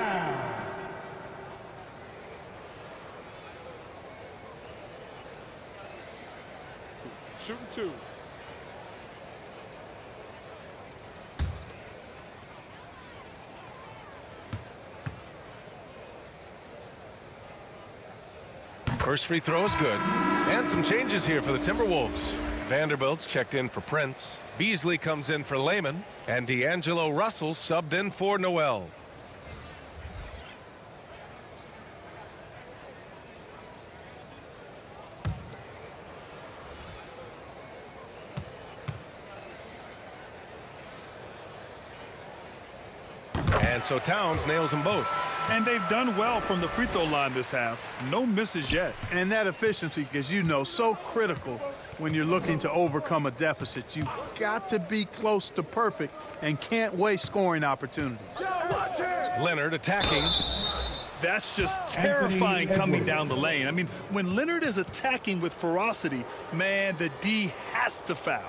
Shooting two. First free throw is good. And some changes here for the Timberwolves. Vanderbilt's checked in for Prince. Beasley comes in for Layman. And D'Angelo Russell subbed in for Noel. And so Towns nails them both. And they've done well from the free throw line this half. No misses yet. And that efficiency, as you know, so critical when you're looking to overcome a deficit. You've got to be close to perfect and can't waste scoring opportunities. Leonard attacking. That's just terrifying coming down the lane. I mean, when Leonard is attacking with ferocity, man, the D has to foul.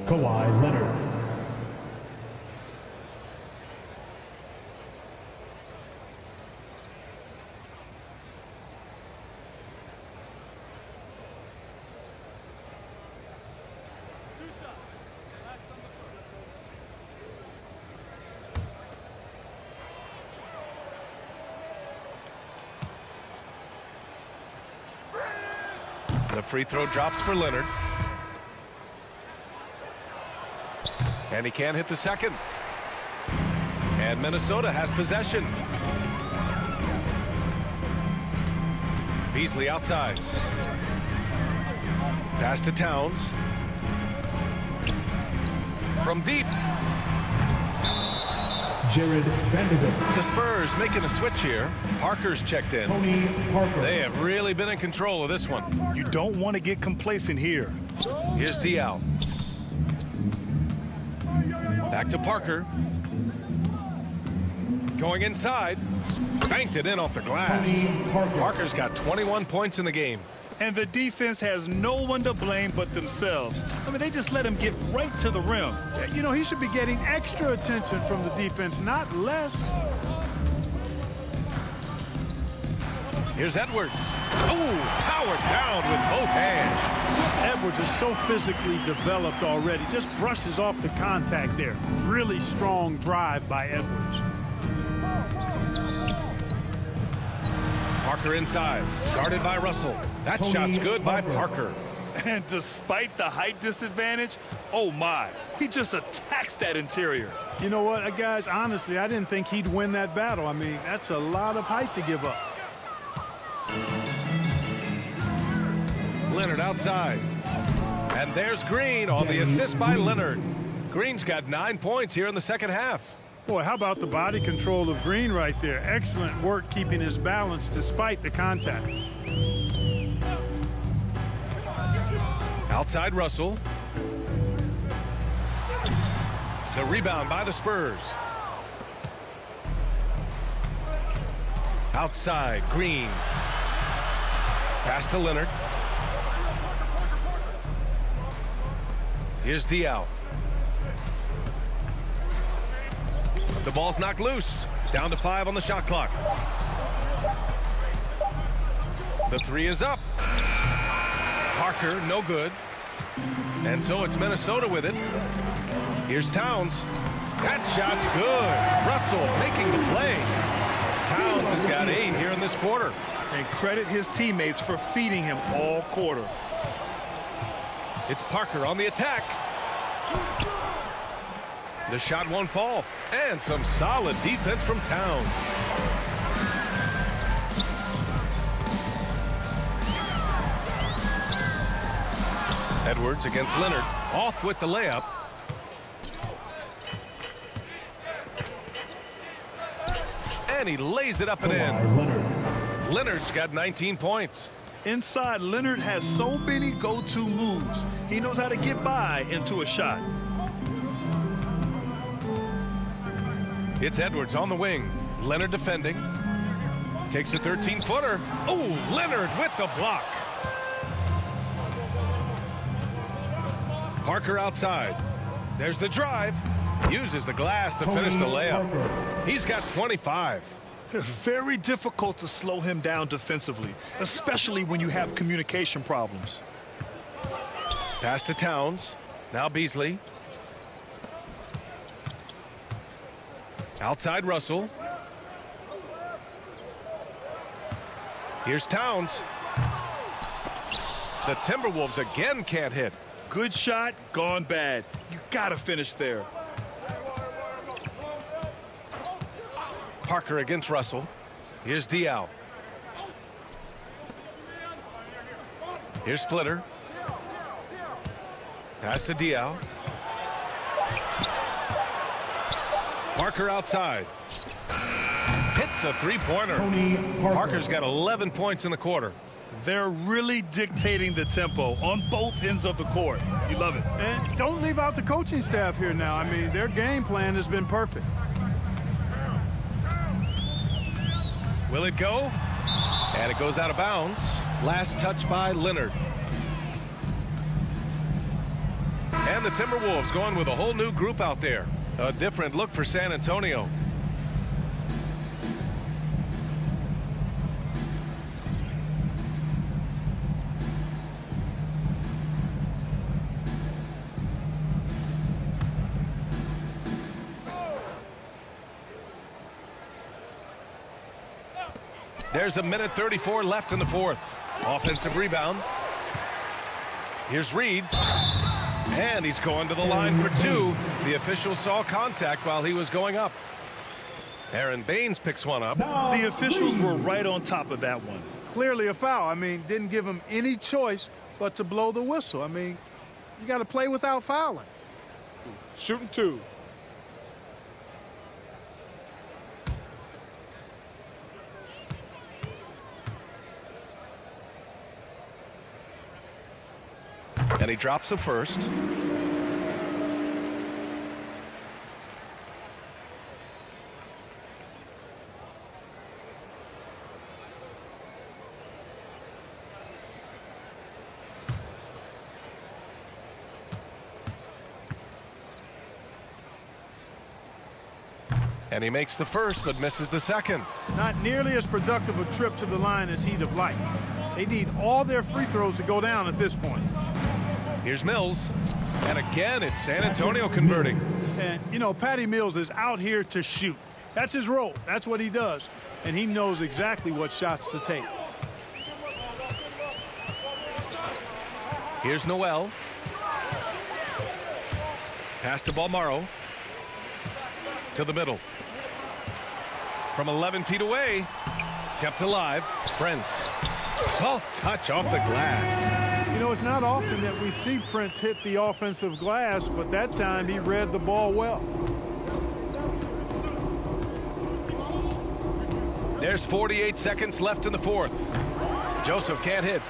Kawhi Leonard. The free throw drops for Leonard. And he can't hit the second. And Minnesota has possession. Beasley outside. Pass to Towns. From deep. Jared Vanderbilt. The Spurs making a switch here. Parker's checked in. Tony Parker. They have really been in control of this one. You don't want to get complacent here. Here's Diaw. Back to Parker. Going inside. Banked it in off the glass. Tony Parker. Parker's got 21 points in the game. And the defense has no one to blame but themselves. I mean, they just let him get right to the rim. You know, he should be getting extra attention from the defense, not less. Here's Edwards. Oh, powered down with both hands. Edwards is so physically developed already. Just brushes off the contact there. Really strong drive by Edwards. Parker inside. Guarded by Russell. That shot's good by Parker. And despite the height disadvantage, oh my, he just attacks that interior. You know what, guys, honestly, I didn't think he'd win that battle. I mean, that's a lot of height to give up. Leonard outside. And there's Green on the assist by Leonard. Green's got 9 points here in the second half. Boy, how about the body control of Green right there? Excellent work keeping his balance despite the contact. Outside Russell. The rebound by the Spurs. Outside Green. Pass to Leonard. Here's Diaw. The ball's knocked loose. Down to 5 on the shot clock. The three is up. Parker, no good. And so it's Minnesota with it. Here's Towns. That shot's good. Russell making the play. Towns has got 8 here in this quarter. And credit his teammates for feeding him all quarter. It's Parker on the attack. The shot won't fall. And some solid defense from Towns. Edwards against Leonard. Off with the layup. And he lays it up and in. Leonard's got 19 points. Inside, Leonard has so many go-to moves. He knows how to get by into a shot. It's Edwards on the wing. Leonard defending. Takes a 13-footer. Oh, Leonard with the block. Parker outside. There's the drive. Uses the glass to finish the layup. He's got 25. Very difficult to slow him down defensively, especially when you have communication problems. Pass to Towns. Now Beasley. Outside Russell. Here's Towns. The Timberwolves again can't hit. Good shot, gone bad. You gotta finish there. Parker against Russell. Here's Diaw. Here's Splitter. Pass to Diaw. Parker outside. Hits a three-pointer. Parker's got 11 points in the quarter. They're really dictating the tempo on both ends of the court. You love it. And don't leave out the coaching staff here now. I mean, their game plan has been perfect. Will it go? And it goes out of bounds. Last touch by Leonard. And the Timberwolves going with a whole new group out there. A different look for San Antonio. There's a minute 34 left in the fourth. Offensive rebound. Here's Reed. And he's going to the line for 2. The official saw contact while he was going up. Aaron Baines picks one up. The officials were right on top of that one. Clearly a foul. I mean, didn't give him any choice but to blow the whistle. I mean, you got to play without fouling. Shooting 2. And he drops the first. And he makes the first, but misses the second. Not nearly as productive a trip to the line as he'd have liked. They need all their free throws to go down at this point. Here's Mills. And again, it's San Antonio converting. And, you know, Patty Mills is out here to shoot. That's his role. That's what he does. And he knows exactly what shots to take. Here's Noel. Pass to Balmaro. To the middle. From 11 feet away. Kept alive. Prince. Soft touch off the glass. You know, it's not often that we see Prince hit the offensive glass, but that time he read the ball well. There's 48 seconds left in the fourth. Joseph can't hit.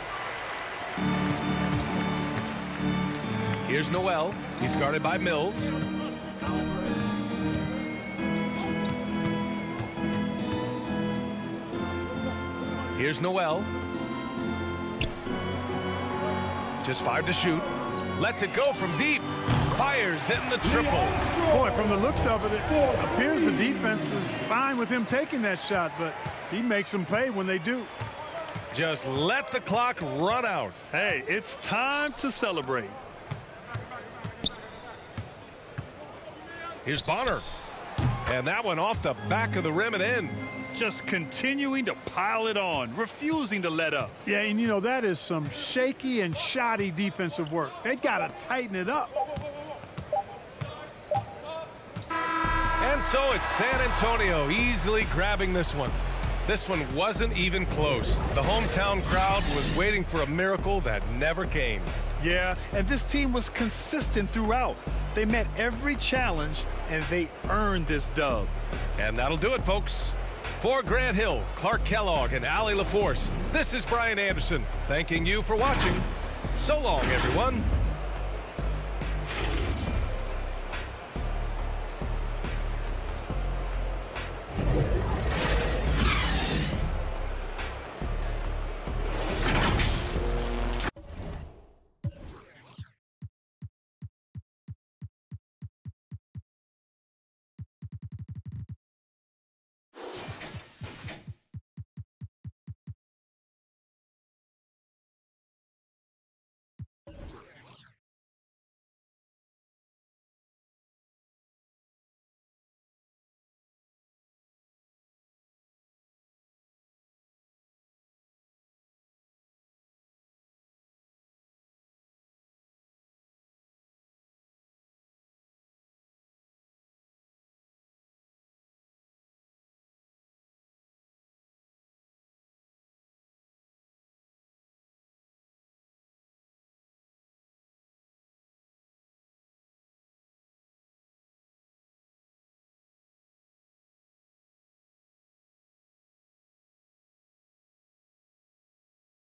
Here's Noel. He's guarded by Mills. Here's Noel. Just 5 to shoot. Lets it go from deep. Fires in the triple. Boy, from the looks of it, it appears the defense is fine with him taking that shot, but he makes them pay when they do. Just let the clock run out. Hey, it's time to celebrate. Here's Bonner. And that one off the back of the rim and in. Just continuing to pile it on, refusing to let up. Yeah, and you know, that is some shaky and shoddy defensive work. They got to tighten it up. And so it's San Antonio easily grabbing this one. This one wasn't even close. The hometown crowd was waiting for a miracle that never came. Yeah, and this team was consistent throughout. They met every challenge, and they earned this dub. And that'll do it, folks. For Grant Hill, Clark Kellogg, and Allie LaForce, this is Brian Anderson, thanking you for watching. So long, everyone.